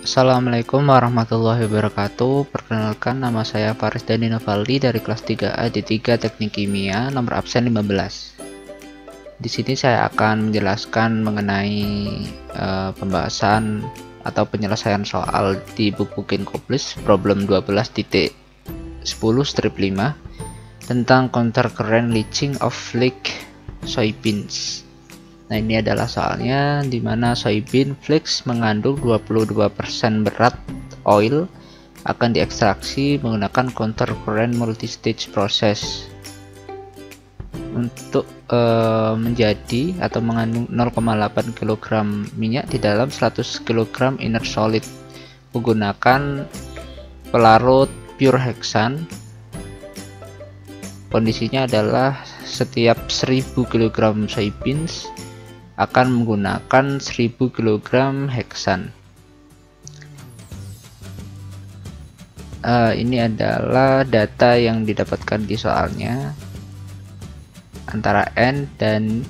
Assalamualaikum warahmatullahi wabarakatuh. Perkenalkan, nama saya Faris Dani Novaldi dari kelas 3A D3 Teknik Kimia, nomor absen 15. Di sini saya akan menjelaskan mengenai pembahasan atau penyelesaian soal di buku Kinkoplis problem 12.10 strip 5 tentang counter current leaching of flake soybeans. Nah, ini adalah soalnya di mana soybean flakes mengandung 22% berat oil akan diekstraksi menggunakan counter current multistage process untuk menjadi atau mengandung 0,8 kg minyak di dalam 100 kg inert solid menggunakan pelarut pure hexane. Kondisinya adalah setiap 1000 kg soybeans akan menggunakan 1000 kg hexane. Ini adalah data yang didapatkan di soalnya antara N dan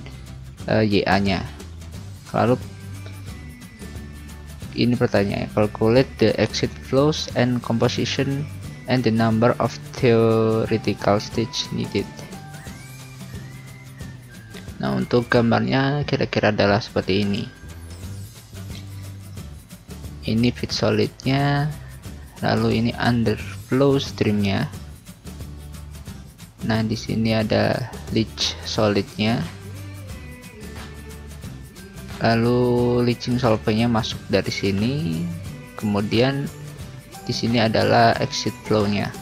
YA nya. Lalu ini pertanyaannya, calculate the exit flows and composition and the number of theoretical stage needed. Nah, untuk gambarnya kira-kira adalah seperti ini. Ini feed solidnya, lalu ini underflow streamnya. Nah, di sini ada leach solidnya, lalu leaching solventnya masuk dari sini. Kemudian di sini adalah exit flow-nya.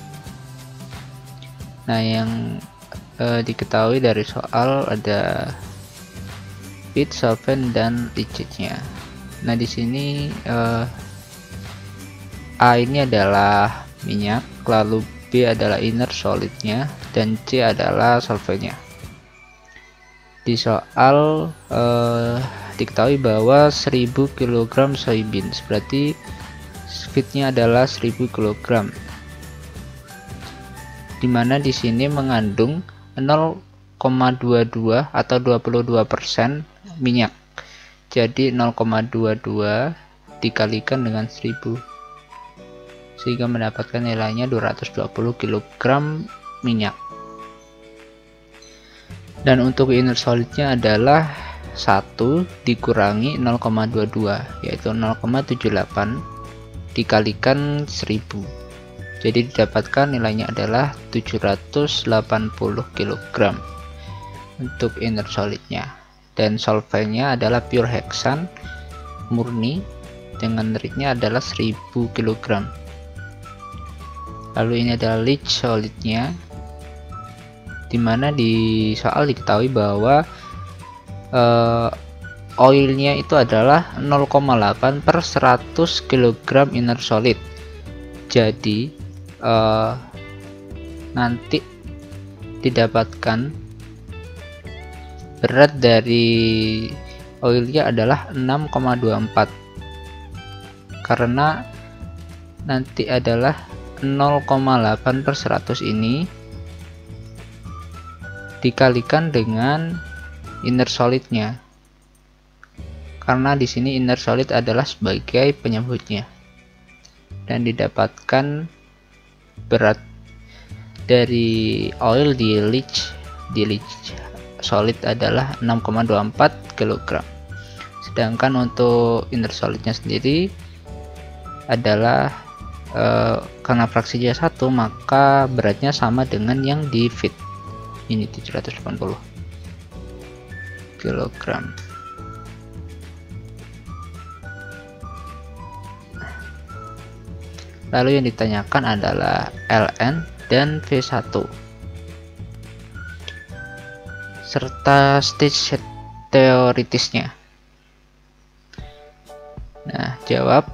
Nah, yang diketahui dari soal ada feed, solvent, dan leachage-nya. Nah, di sini A ini adalah minyak, lalu B adalah inner solidnya, dan C adalah solventnya. Di soal diketahui bahwa 1000 kg soybeans, berarti feednya adalah 1000 kg, dimana di sini mengandung 0,22 atau 22% minyak. Jadi 0,22 dikalikan dengan 1000 sehingga mendapatkan nilainya 220 kg minyak. Dan untuk inner solidnya adalah 1 dikurangi 0,22 yaitu 0,78 dikalikan 1000. Jadi didapatkan nilainya adalah 780 kg untuk inner solidnya. Dan solventnya adalah pure hexane murni dengan rate-nya adalah 1000 kg. Lalu ini adalah leach solidnya, dimana di soal diketahui bahwa oilnya itu adalah 0,8 per 100 kg inner solid. Jadi nanti didapatkan berat dari oilnya adalah 6,24 karena nanti adalah 0,8 per 100 ini dikalikan dengan inner solidnya, karena di sini inner solid adalah sebagai penyebutnya, dan didapatkan berat dari oil di leach solid adalah 6,24 kg. Sedangkan untuk inner solidnya sendiri adalah karena fraksinya 1, maka beratnya sama dengan yang di feed. Ini 780 kg. Lalu yang ditanyakan adalah Ln dan V1 serta stage teoritisnya. Nah, jawab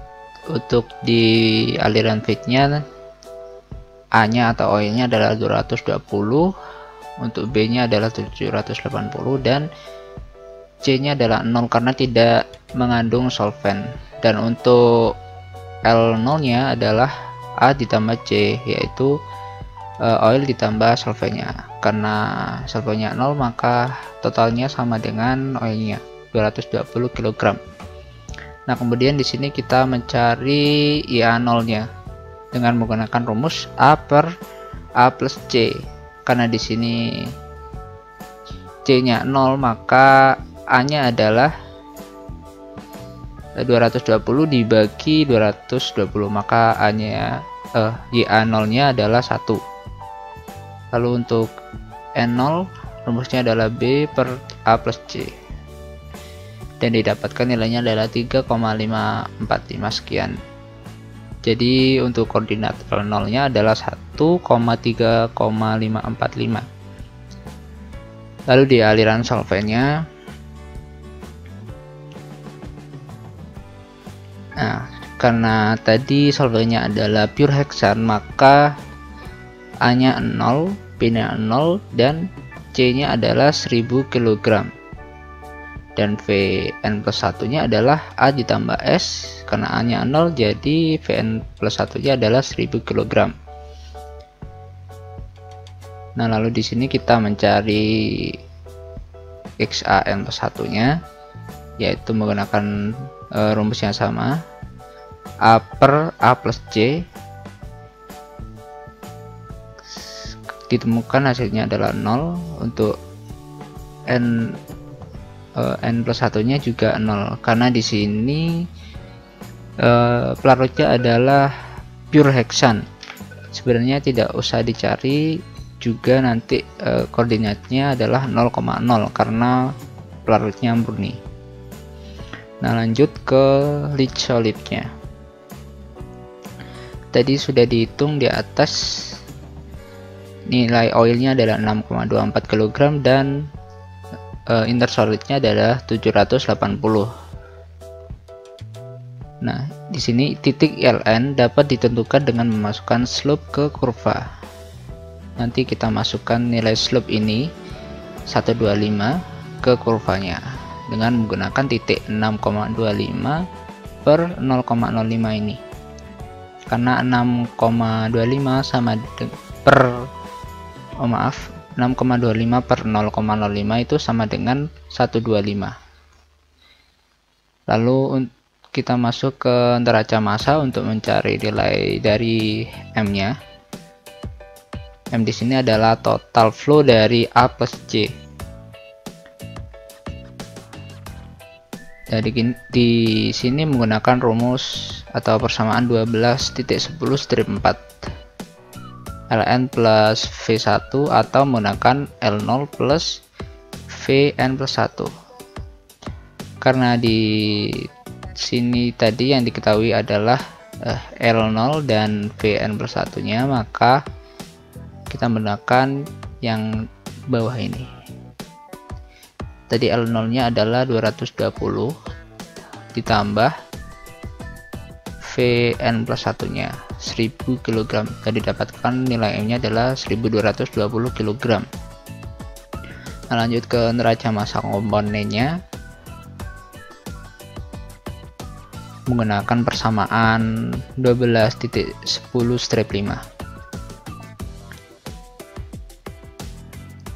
untuk di aliran feednya A nya atau oilnya adalah 220, untuk B nya adalah 780, dan C nya adalah 0 karena tidak mengandung solvent. Dan untuk L0 nya adalah A ditambah C, yaitu oil ditambah solventnya. Karena solventnya 0, maka totalnya sama dengan oilnya 220 kg. Nah, kemudian di sini kita mencari IA0-nya dengan menggunakan rumus A per A plus C. Karena di sini C-nya 0, maka A-nya adalah 220 dibagi 220, maka YA0-nya adalah 1. Lalu untuk N0 rumusnya adalah B per A plus C, dan didapatkan nilainya adalah 3,545 sekian. Jadi untuk koordinat L0 nya adalah 1,3,545. Lalu di aliran solvennya, nah karena tadi solvennya adalah pure heksan, maka A nya 0, B nya 0, dan C nya adalah 1000 kg, dan Vn plus 1 nya adalah A ditambah S. Karena A nya 0, jadi Vn plus 1 nya adalah 1000 kg. Nah, lalu di sini kita mencari XAN plus 1 nya, yaitu menggunakan rumus yang sama, A per A plus C. Ditemukan hasilnya adalah 0. Untuk N plus 1 nya juga 0, karena di sini pelarutnya adalah pure heksan. Sebenarnya tidak usah dicari juga, nanti koordinatnya adalah 0,0 karena pelarutnya murni. Nah, lanjut ke lead solidnya. Tadi sudah dihitung di atas, nilai oilnya adalah 6,24 kg dan inner solidnya adalah 780. Nah, di sini titik Ln dapat ditentukan dengan memasukkan slope ke kurva. Nanti kita masukkan nilai slope ini 125 ke kurvanya dengan menggunakan titik 6,25 per 0,05 ini. Karena 6,25 sama per 6,25 per 0,05 itu sama dengan 125. Lalu kita masuk ke neraca massa untuk mencari nilai dari M-nya. M di sini adalah total flow dari A plus C. Jadi di sini menggunakan rumus atau persamaan 12.10/4 Ln plus V1 atau menggunakan L0 plus Vn plus 1. Karena di sini tadi yang diketahui adalah L0 dan Vn plus 1 nya, maka kita menggunakan yang bawah ini. Tadi L0 nya adalah 220 ditambah Vn plus 1 nya 1000 kg, dan didapatkan nilai M nya adalah 1220 kg. Nah, lanjut ke neraca massa komponennya menggunakan persamaan 12.10/5.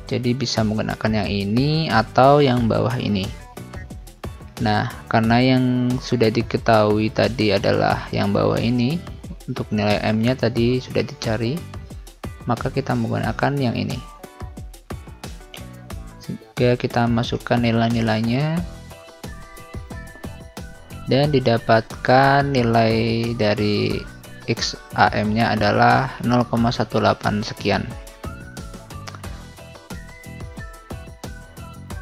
Jadi bisa menggunakan yang ini atau yang bawah ini. Nah, karena yang sudah diketahui tadi adalah yang bawah ini, untuk nilai M nya tadi sudah dicari, maka kita menggunakan yang ini. Sehingga kita masukkan nilai-nilainya dan didapatkan nilai dari XAM nya adalah 0,18 sekian.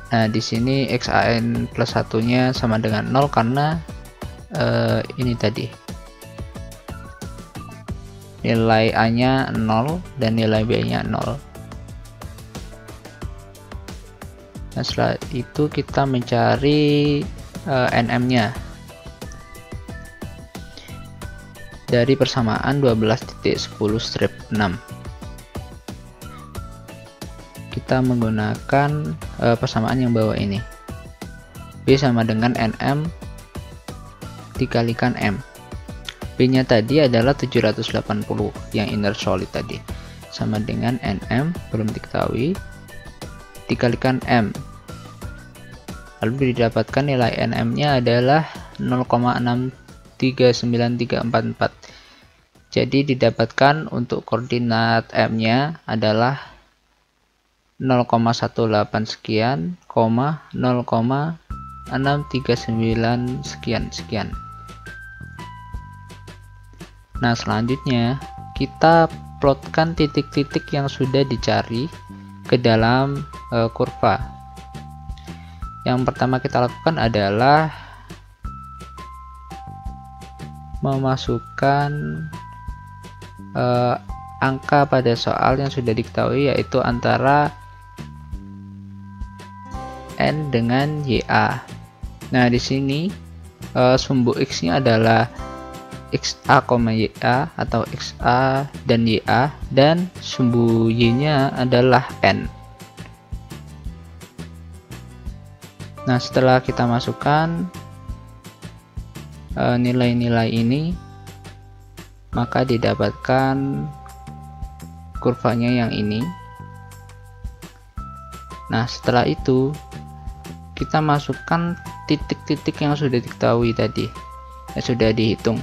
Nah, di sini XAN plus 1 nya sama dengan 0 karena ini tadi nilai A nya 0 dan nilai B nya 0. Nah, setelah itu kita mencari NM nya dari persamaan 12.10/6. Kita menggunakan persamaan yang bawah ini. B sama dengan NM dikalikan M. B nya tadi adalah 780 yang inner solid tadi, sama dengan NM belum diketahui dikalikan M. Lalu didapatkan nilai NM nya adalah 0,639344. Jadi didapatkan untuk koordinat M-nya adalah 0,18 sekian, 0,639 sekian. Nah, selanjutnya kita plotkan titik-titik yang sudah dicari ke dalam kurva. Yang pertama kita lakukan adalah memasukkan angka pada soal yang sudah diketahui, yaitu antara N dengan YA. Nah, di sini sumbu X-nya adalah XA, YA atau XA dan YA, dan sumbu Y-nya adalah N. Nah, setelah kita masukkan nilai-nilai ini, maka didapatkan kurvanya yang ini. Nah, setelah itu kita masukkan titik-titik yang sudah diketahui tadi, yang sudah dihitung.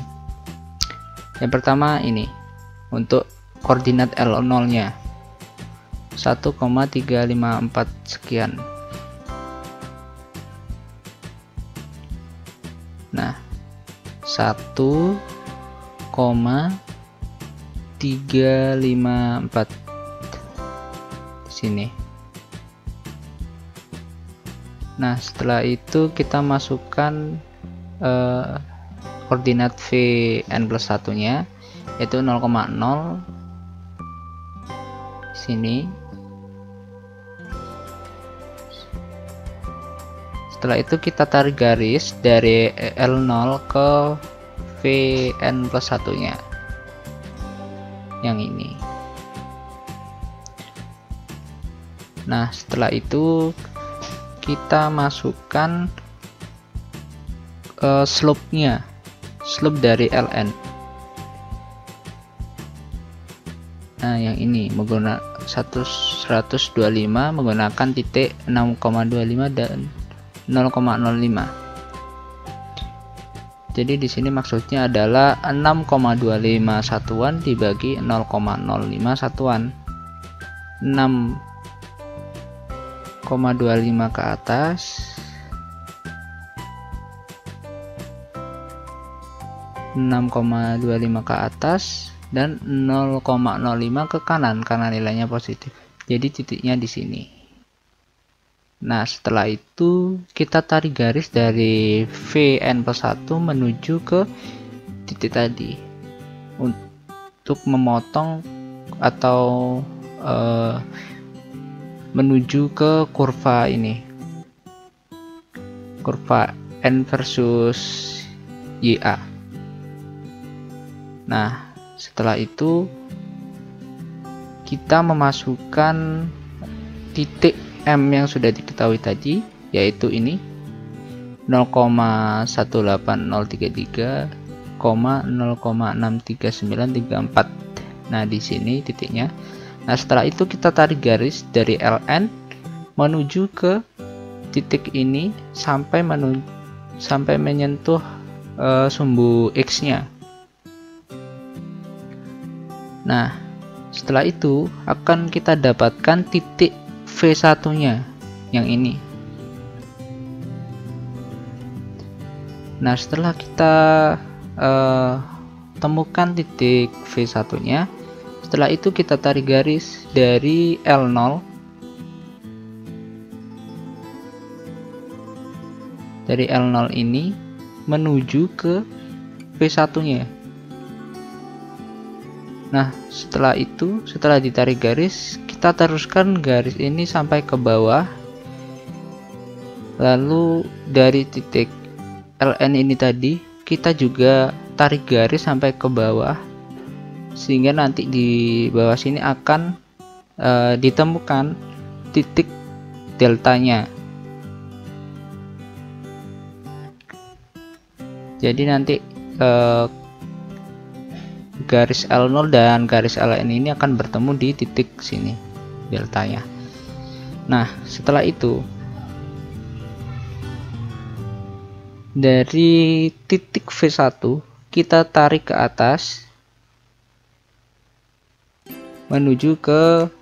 Yang pertama ini untuk koordinat L0 nya 1,354 sekian. Nah, 1,354 di sini. Nah, setelah itu kita masukkan koordinat Vn plus 1 nya, yaitu 0,0 sini. Setelah itu kita tarik garis dari L0 ke Vn plus 1 nya yang ini. Nah, setelah itu kita masukkan slope-nya, slope dari Ln. Nah, yang ini menggunakan 125 menggunakan titik 6,25 dan 0,05. Jadi di sini maksudnya adalah 6,25 satuan dibagi 0,05 satuan. 6,25 ke atas, 6,25 ke atas, dan 0,05 ke kanan karena nilainya positif. Jadi titiknya di sini. Nah, setelah itu kita tarik garis dari Vn plus 1 menuju ke titik tadi untuk memotong atau menuju ke kurva ini, kurva N versus YA. Nah, setelah itu kita memasukkan titik M yang sudah diketahui tadi, yaitu ini 0,18033, 0,63934. Nah, di sini titiknya. Nah, setelah itu kita tarik garis dari Ln menuju ke titik ini sampai menyentuh sumbu X-nya. Nah, setelah itu akan kita dapatkan titik V1-nya yang ini. Nah, setelah kita temukan titik V1-nya, setelah itu kita tarik garis dari L0 ini menuju ke V1-nya. Nah, setelah itu, setelah ditarik garis, kita teruskan garis ini sampai ke bawah. Lalu dari titik Ln ini tadi, kita juga tarik garis sampai ke bawah, sehingga nanti di bawah sini akan ditemukan titik deltanya. Jadi nanti garis L0 dan garis Ln ini akan bertemu di titik sini, deltanya. Nah, setelah itu Dari titik V1 kita tarik ke atas menuju ke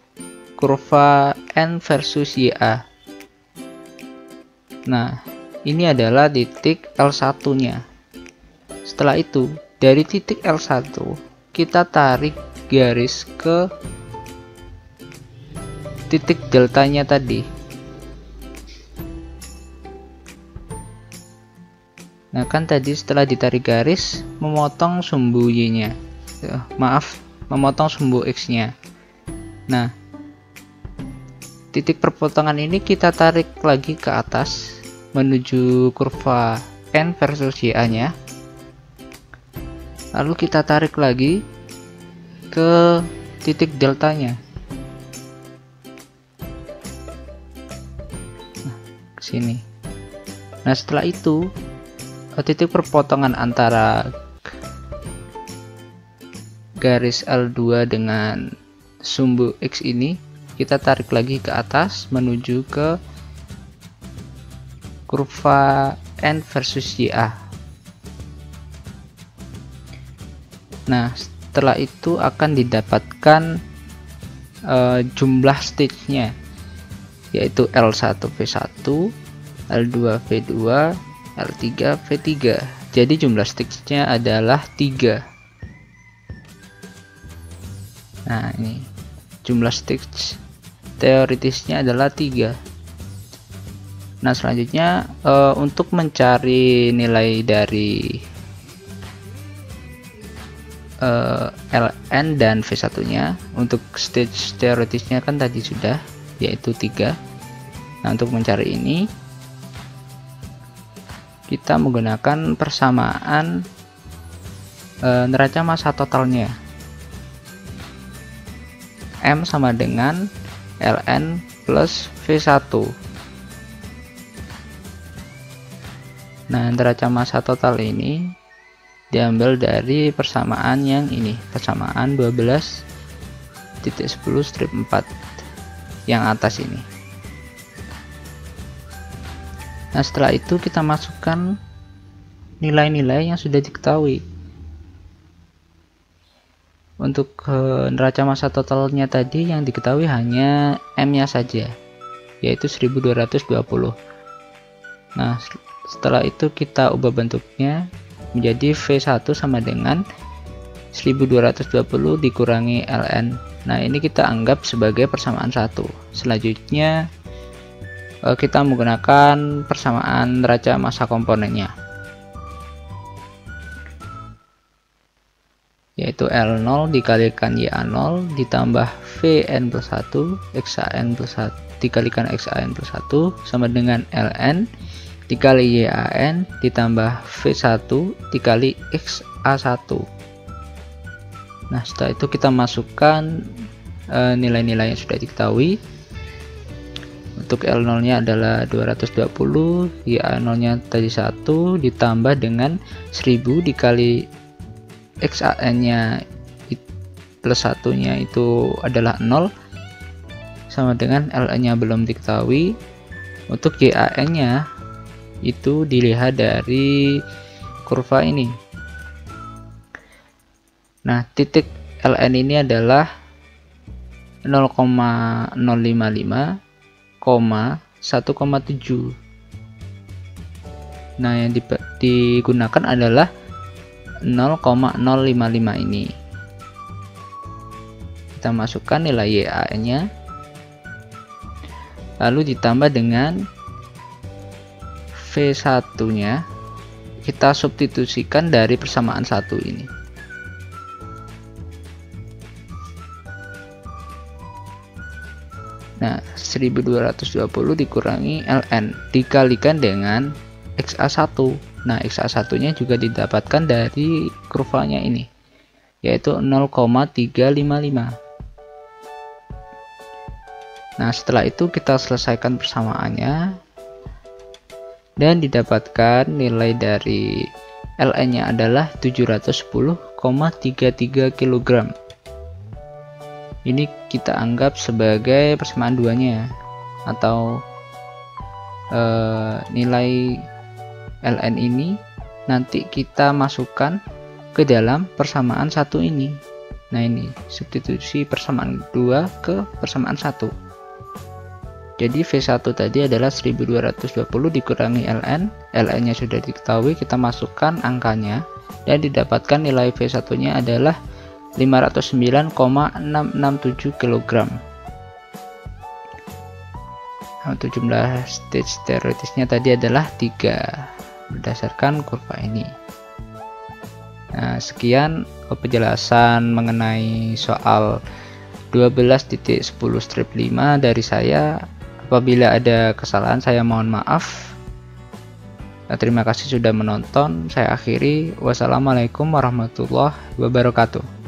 kurva N versus YA. Nah, ini adalah titik L1 nya. Setelah itu dari titik L1 kita tarik garis ke titik deltanya tadi. Nah, kan tadi setelah ditarik garis memotong sumbu Y nya, memotong sumbu X nya. Nah, titik perpotongan ini kita tarik lagi ke atas menuju kurva N versus YA nya. Lalu kita tarik lagi ke titik deltanya. Nah, ke sini. Nah, setelah itu titik perpotongan antara garis L2 dengan sumbu X ini kita tarik lagi ke atas menuju ke kurva N versus YA. Nah, setelah itu akan didapatkan jumlah stage-nya, yaitu L1 V1, L2 V2, L3 V3. Jadi jumlah stage-nya adalah 3. Nah, ini jumlah stage teoritisnya adalah 3. Nah, selanjutnya untuk mencari nilai dari Ln dan V1 nya, untuk stage teoritisnya kan tadi sudah, yaitu 3. Nah, untuk mencari ini kita menggunakan persamaan neraca massa totalnya. M sama dengan Ln plus V1. Nah, neraca massa total ini diambil dari persamaan yang ini, persamaan 12.10-4 yang atas ini. Nah, setelah itu kita masukkan nilai-nilai yang sudah diketahui. Untuk neraca massa totalnya tadi yang diketahui hanya M-nya saja, yaitu 1220. Nah, setelah itu kita ubah bentuknya menjadi V1 sama dengan 1220 dikurangi Ln. Nah, ini kita anggap sebagai persamaan 1. Selanjutnya kita menggunakan persamaan neraca massa komponennya, yaitu L0 dikalikan YA0 ditambah Vn plus 1 XAN plus 1 dikalikan XAN plus 1 sama dengan Ln dikali YAN ditambah V1 dikali XA1. Nah, setelah itu kita masukkan nilai-nilai yang sudah diketahui. Untuk L0 nya adalah 220, YA0 nya tadi 1 ditambah dengan 1000 dikali XAN nya plus 1 nya itu adalah 0 sama dengan Ln nya belum diketahui. Untuk YAN nya itu dilihat dari kurva ini. Nah, titik Ln ini adalah 0,055, 1,7. Nah, yang digunakan adalah 0,055 ini. Kita masukkan nilai YA nya lalu ditambah dengan V1 nya, kita substitusikan dari persamaan 1 ini. Nah, 1220 dikurangi Ln dikalikan dengan XA1. Nah, XA1 nya juga didapatkan dari kurvanya ini, yaitu 0,355. Nah, setelah itu kita selesaikan persamaannya dan didapatkan nilai dari Ln nya adalah 710,33 kg. Ini kita anggap sebagai persamaan duanya atau nilai ln ini nanti kita masukkan ke dalam persamaan 1 ini. Nah, ini substitusi persamaan 2 ke persamaan 1. Jadi V1 tadi adalah 1220 dikurangi ln. Ln-nya sudah diketahui, kita masukkan angkanya dan didapatkan nilai V1-nya adalah 509,667 kg. Untuk jumlah stage teoretisnya tadi adalah 3 berdasarkan kurva ini. Nah, sekian penjelasan mengenai soal 12.10/5 dari saya. Apabila ada kesalahan saya mohon maaf. Nah, terima kasih sudah menonton. Saya akhiri. Wassalamualaikum warahmatullahi wabarakatuh.